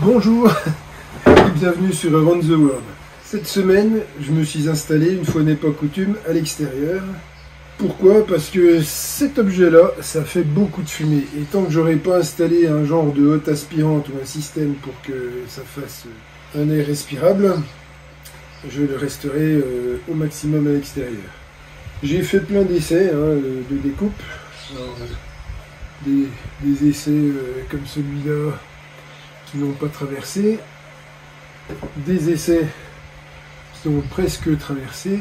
Bonjour et bienvenue sur Around the World. Cette semaine, je me suis installé, une fois n'est pas coutume, à l'extérieur. Pourquoi? Parce que cet objet-là, ça fait beaucoup de fumée. Et tant que j'aurai pas installé un genre de hotte aspirante ou un système pour que ça fasse un air respirable, je le resterai au maximum à l'extérieur. J'ai fait plein d'essais de découpe. Alors, des essais comme celui-là qui n'ont pas traversé, des essais qui ont presque traversé.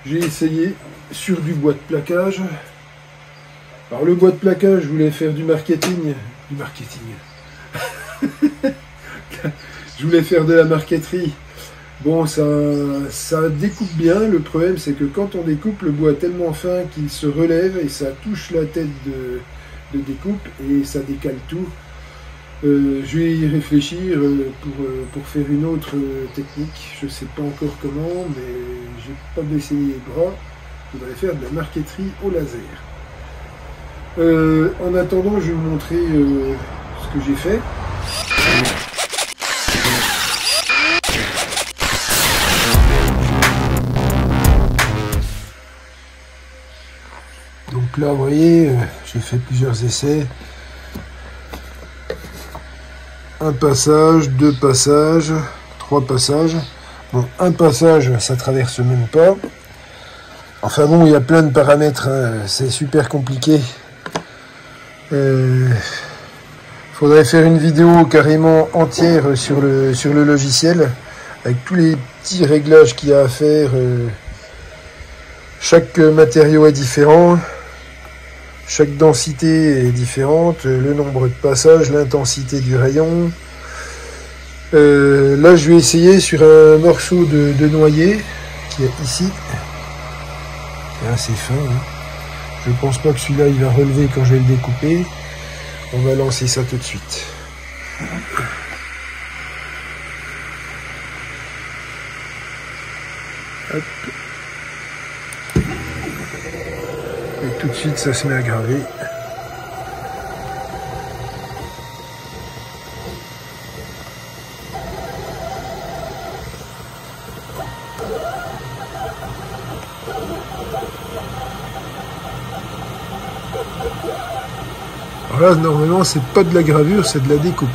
J'ai essayé sur du bois de plaquage. Alors le bois de plaquage, je voulais faire du marketing. Je voulais faire de la marqueterie. Bon, ça découpe bien. Le problème, c'est que quand on découpe, le bois est tellement fin qu'il se relève et ça touche la tête de découpe et ça décale tout. Je vais y réfléchir pour faire une autre technique. Je ne sais pas encore comment, mais j'ai pas baissé les bras. Je voudrais faire de la marqueterie au laser. En attendant, je vais vous montrer ce que j'ai fait. Donc là, vous voyez, j'ai fait plusieurs essais. Un passage, deux passages, trois passages. Bon, un passage, ça traverse même pas. Enfin bon, il y a plein de paramètres, hein. C'est super compliqué. Faudrait faire une vidéo carrément entière sur le logiciel, avec tous les petits réglages qu'il y a à faire. Chaque matériau est différent. Chaque densité est différente, le nombre de passages, l'intensité du rayon. Là, je vais essayer sur un morceau de noyer qui est ici. C'est assez fin. Hein. Je ne pense pas que celui-là il va relever quand je vais le découper. On va lancer ça tout de suite. Hop. Et tout de suite, ça se met à graver. Alors là, normalement, c'est pas de la gravure, c'est de la découpe.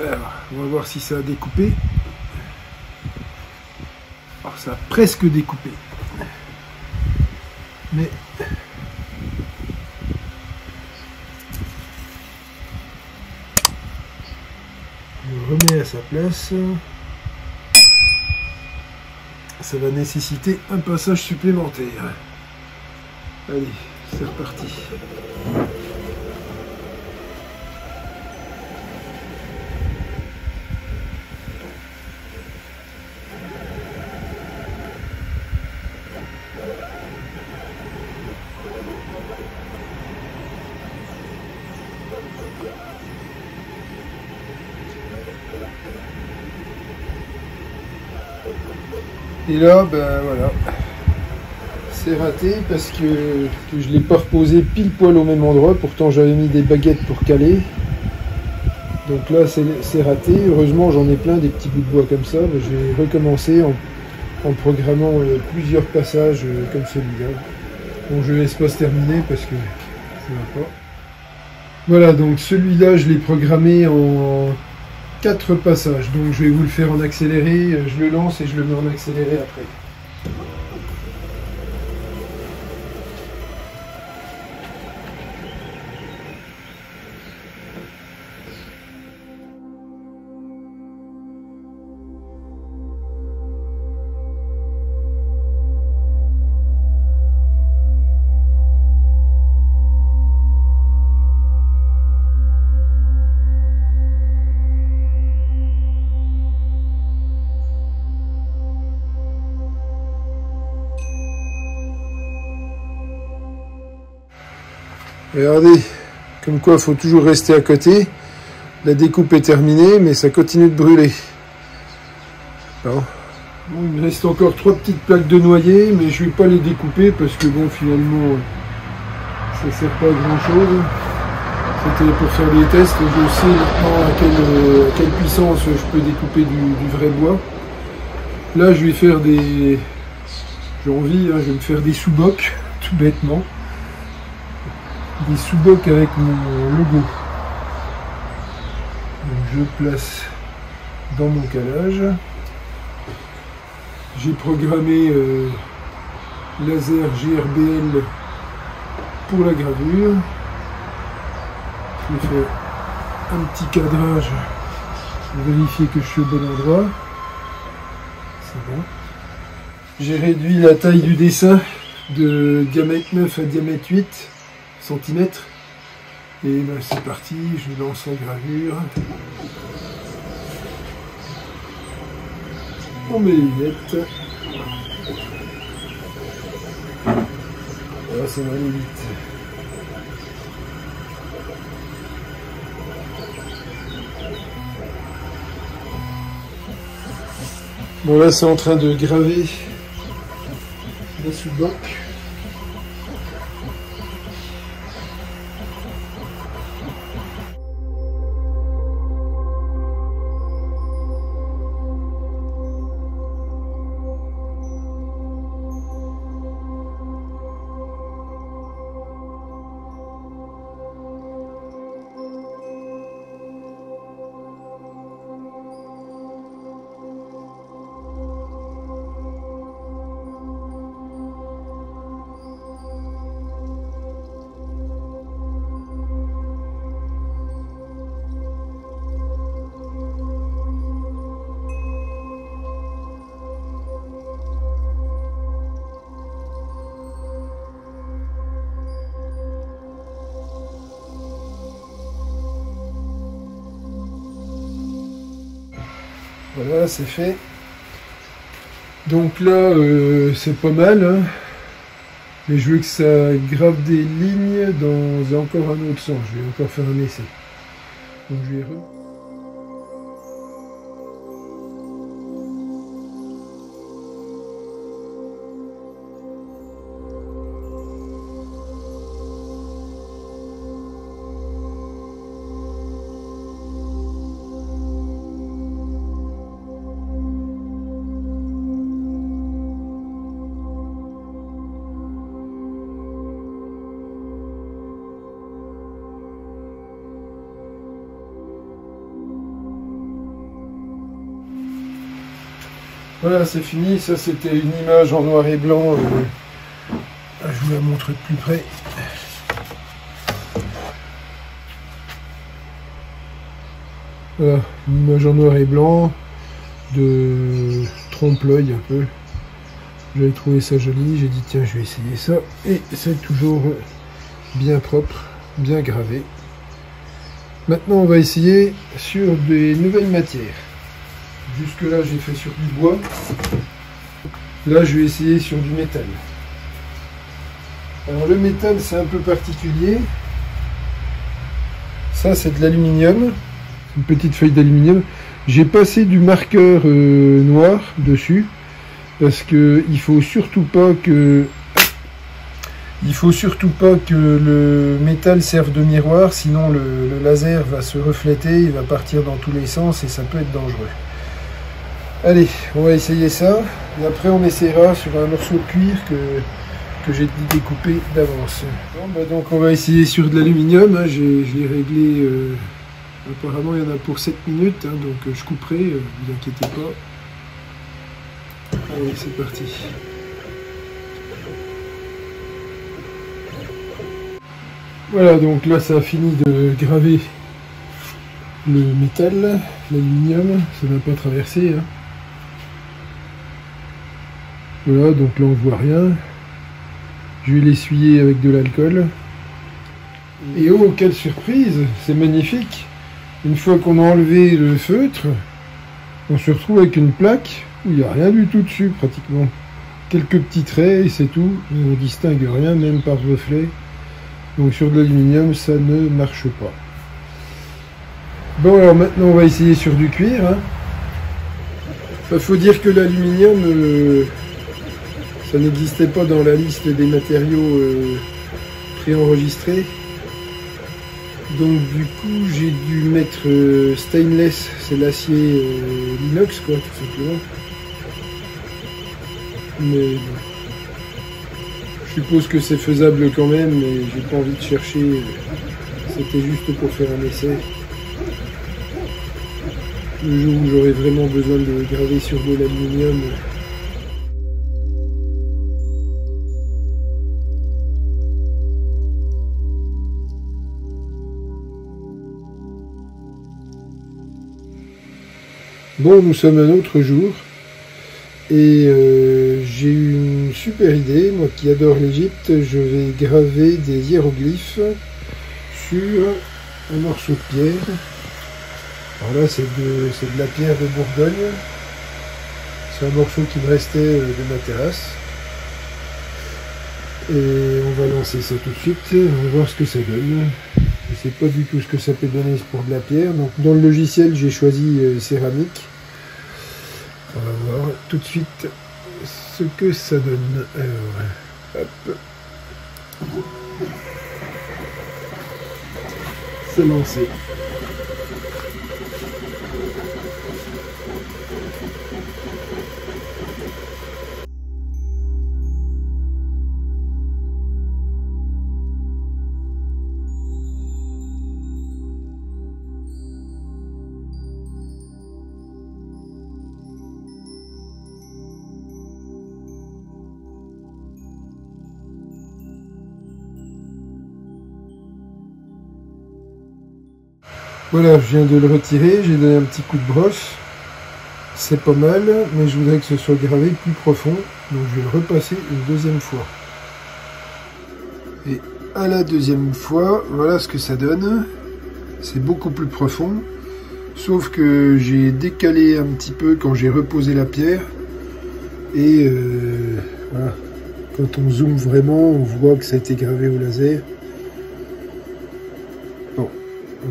Alors, on va voir si ça a découpé. Alors, ça a presque découpé. Mais je le remets à sa place. Ça va nécessiter un passage supplémentaire. Allez, c'est reparti. Et là, ben voilà, c'est raté parce que je ne l'ai pas reposé pile poil au même endroit. Pourtant, j'avais mis des baguettes pour caler. Donc là, c'est raté. Heureusement, j'en ai plein des petits bouts de bois comme ça. Mais je vais recommencer en programmant plusieurs passages comme celui-là. Bon, je laisse pas se terminer parce que ça va pas. Voilà, donc celui-là, je l'ai programmé en 4 passages, donc je vais vous le faire en accéléré, je le lance et je le mets en accéléré après. Regardez, comme quoi il faut toujours rester à côté. La découpe est terminée, mais ça continue de brûler. Bon, il me reste encore 3 petites plaques de noyer, mais je ne vais pas les découper parce que bon, finalement, ça sert pas à grand chose. C'était pour faire des tests. Je sais maintenant à quelle puissance je peux découper du vrai bois. Là, je vais faire des... J'ai envie, hein, je vais me faire des sous-bocs, tout bêtement. Des sous-bocs avec mon logo. Donc je place dans mon calage. J'ai programmé laser GRBL pour la gravure. Je vais faire un petit cadrage pour vérifier que je suis au bon endroit. C'est bon. J'ai réduit la taille du dessin de diamètre 9 à diamètre 8 cm. Et ben c'est parti, je lance la gravure. On met les lunettes. Là, ça va aller vite. Bon, là, c'est en train de graver la sous-boc. Voilà, c'est fait. Donc là, c'est pas mal, hein, mais je veux que ça grave des lignes dans encore un autre sens. Je vais encore faire un essai. Donc je vais Voilà, c'est fini. Ça, c'était une image en noir et blanc. Je vous la montre de plus près. Voilà, une image en noir et blanc de trompe-l'œil un peu. J'avais trouvé ça joli. J'ai dit tiens, je vais essayer ça. Et c'est toujours bien propre, bien gravé. Maintenant, on va essayer sur des nouvelles matières. Jusque là j'ai fait sur du bois. Là je vais essayer sur du métal. Alors le métal c'est un peu particulier. Ça c'est de l'aluminium. Une petite feuille d'aluminium. J'ai passé du marqueur noir dessus. Parce que il faut surtout pas que le métal serve de miroir. Sinon le laser va se refléter. Il va partir dans tous les sens et ça peut être dangereux. Allez, on va essayer ça, et après on essaiera sur un morceau de cuir que j'ai découpé d'avance. Bon, bah donc on va essayer sur de l'aluminium, hein. Je l'ai réglé, apparemment il y en a pour 7 minutes, hein, donc je couperai, ne vous inquiétez pas. Allez, c'est parti. Voilà, donc là ça a fini de graver le métal, l'aluminium, ça n'a pas traversé, hein. Voilà, donc là on voit rien. Je vais l'essuyer avec de l'alcool. Et oh, quelle surprise! C'est magnifique! Une fois qu'on a enlevé le feutre, on se retrouve avec une plaque où il n'y a rien du tout dessus, pratiquement. Quelques petits traits et c'est tout. On ne distingue rien, même par reflet. Donc sur de l'aluminium, ça ne marche pas. Bon, alors maintenant on va essayer sur du cuir. Hein. Il faut dire que l'aluminium, ça n'existait pas dans la liste des matériaux préenregistrés. Donc du coup j'ai dû mettre stainless, c'est l'acier l'inox quoi, tout simplement. Mais bon, je suppose que c'est faisable quand même, mais j'ai pas envie de chercher. C'était juste pour faire un essai. Le jour où j'aurai vraiment besoin de graver sur de l'aluminium. Bon, nous sommes un autre jour et j'ai eu une super idée. Moi qui adore l'Égypte, je vais graver des hiéroglyphes sur un morceau de pierre. Alors là, c'est de la pierre de Bourgogne. C'est un morceau qui me restait de ma terrasse. Et on va lancer ça tout de suite. On va voir ce que ça donne. Je ne sais pas du tout ce que ça peut donner pour de la pierre. Donc dans le logiciel, j'ai choisi céramique. On va voir tout de suite ce que ça donne. Alors, hop. C'est lancé. Voilà, je viens de le retirer, j'ai donné un petit coup de brosse. C'est pas mal, mais je voudrais que ce soit gravé plus profond, donc je vais le repasser une deuxième fois. Et à la deuxième fois, voilà ce que ça donne. C'est beaucoup plus profond, sauf que j'ai décalé un petit peu quand j'ai reposé la pierre. Et voilà, quand on zoome vraiment, on voit que ça a été gravé au laser.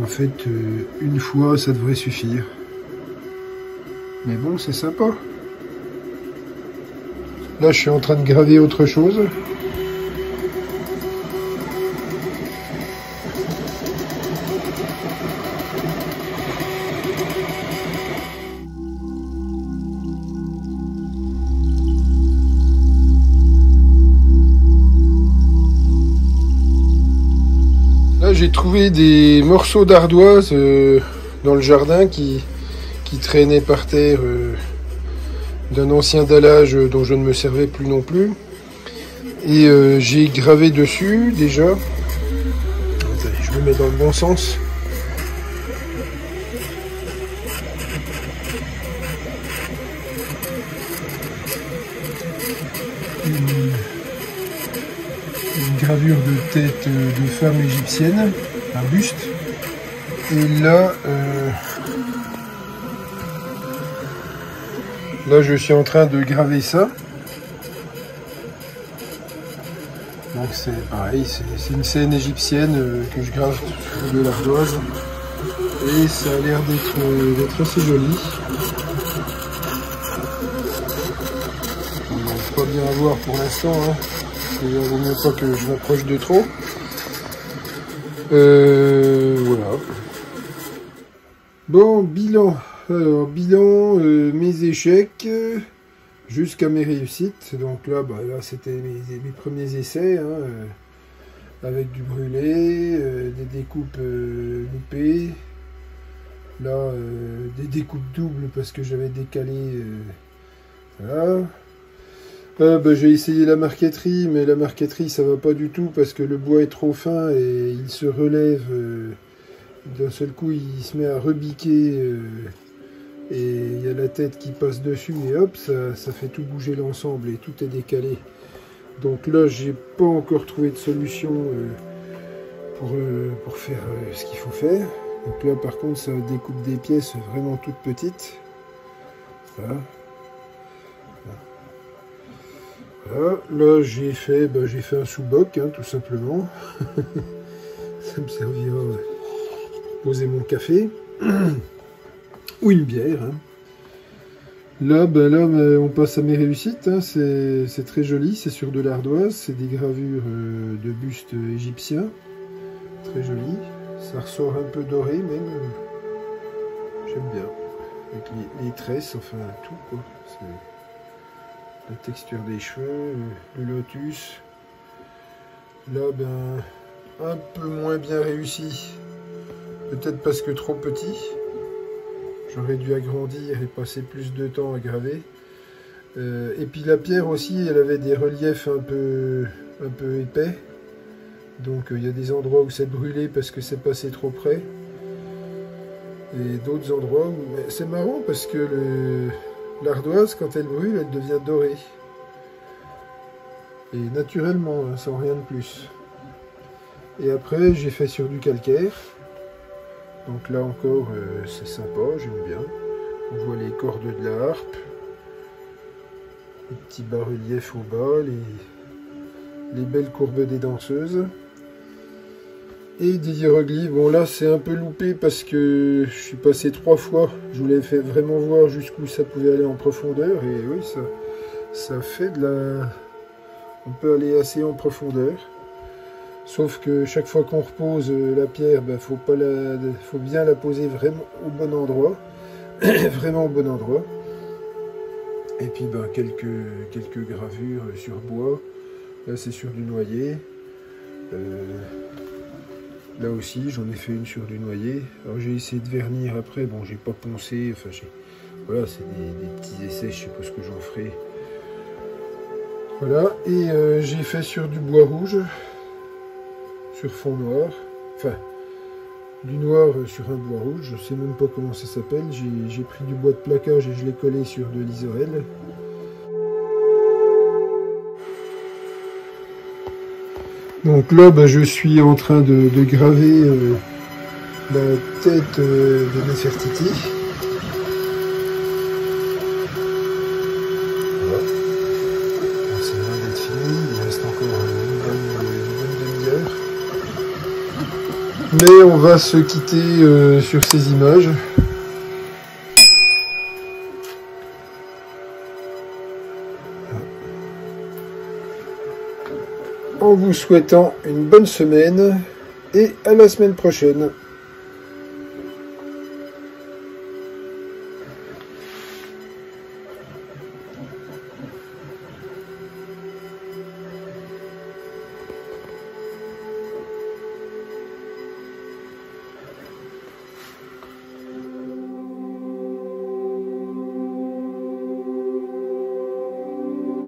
En fait, une fois, ça devrait suffire. Mais bon, c'est sympa. Là, je suis en train de graver autre chose. Là, j'ai trouvé des morceaux d'ardoise dans le jardin qui traînaient par terre d'un ancien dallage dont je ne me servais plus non plus. Et j'ai gravé dessus déjà. Attendez, je le mets dans le bon sens. Une gravure de tête de femme égyptienne, un buste. Et là, je suis en train de graver ça. Donc c'est pareil, c'est une scène égyptienne que je grave sur de l'ardoise. Et ça a l'air d'être assez joli. On n'arrive pas bien à voir pour l'instant. Hein. Il vaut mieux pas que je m'approche de trop. Voilà. Bon, bilan. Alors, bilan, mes échecs jusqu'à mes réussites. Donc là, là c'était mes premiers essais. Hein, avec du brûlé, des découpes loupées. Là, des découpes doubles parce que j'avais décalé. Voilà. J'ai essayé la marqueterie, mais la marqueterie ça va pas du tout parce que le bois est trop fin et il se relève. D'un seul coup, il se met à rebiquer et il y a la tête qui passe dessus et hop, ça fait tout bouger l'ensemble et tout est décalé. Donc là, j'ai pas encore trouvé de solution pour faire ce qu'il faut faire. Donc là, par contre, ça découpe des pièces vraiment toutes petites. Voilà. Voilà, là j'ai fait un sous-boc, hein, tout simplement. Ça me servira à poser mon café. Ou une bière. Hein. Là, on passe à mes réussites. Hein. C'est très joli, c'est sur de l'ardoise, c'est des gravures de bustes égyptiens. Très joli. Ça ressort un peu doré même. J'aime bien. Avec les tresses, enfin tout quoi. La texture des cheveux, le lotus. Là, un peu moins bien réussi. Peut-être parce que trop petit. J'aurais dû agrandir et passer plus de temps à graver. Et puis la pierre aussi, elle avait des reliefs un peu épais. Donc il y a des endroits où c'est brûlé parce que c'est passé trop près. Et d'autres endroits où... C'est marrant parce que l'ardoise, quand elle brûle, elle devient dorée. Et naturellement, hein, sans rien de plus. Et après, j'ai fait sur du calcaire. Donc là encore, c'est sympa, j'aime bien. On voit les cordes de la harpe. Les petits bas-reliefs au bas, les belles courbes des danseuses. Et des hiéroglyphes. Bon là, c'est un peu loupé parce que je suis passé 3 fois. Je voulais vraiment voir jusqu'où ça pouvait aller en profondeur. Et oui, ça fait de la... On peut aller assez en profondeur. Sauf que chaque fois qu'on repose la pierre, faut bien la poser vraiment au bon endroit. Vraiment au bon endroit. Et puis quelques gravures sur bois. Là c'est sur du noyer. Là aussi j'en ai fait une sur du noyer. Alors j'ai essayé de vernir après. Bon, j'ai pas poncé. Enfin voilà, c'est des petits essais. Je sais pas ce que j'en ferai. Voilà. Et j'ai fait sur du bois rouge. Sur fond noir, enfin du noir sur un bois rouge, je sais même pas comment ça s'appelle. J'ai pris du bois de plaquage et je l'ai collé sur de l'isorel. Donc là, je suis en train de graver la tête de Nefertiti. Voilà. C'est loin d'être fini, il reste encore une bonne demi-heure. Mais on va se quitter sur ces images. En vous souhaitant une bonne semaine et à la semaine prochaine.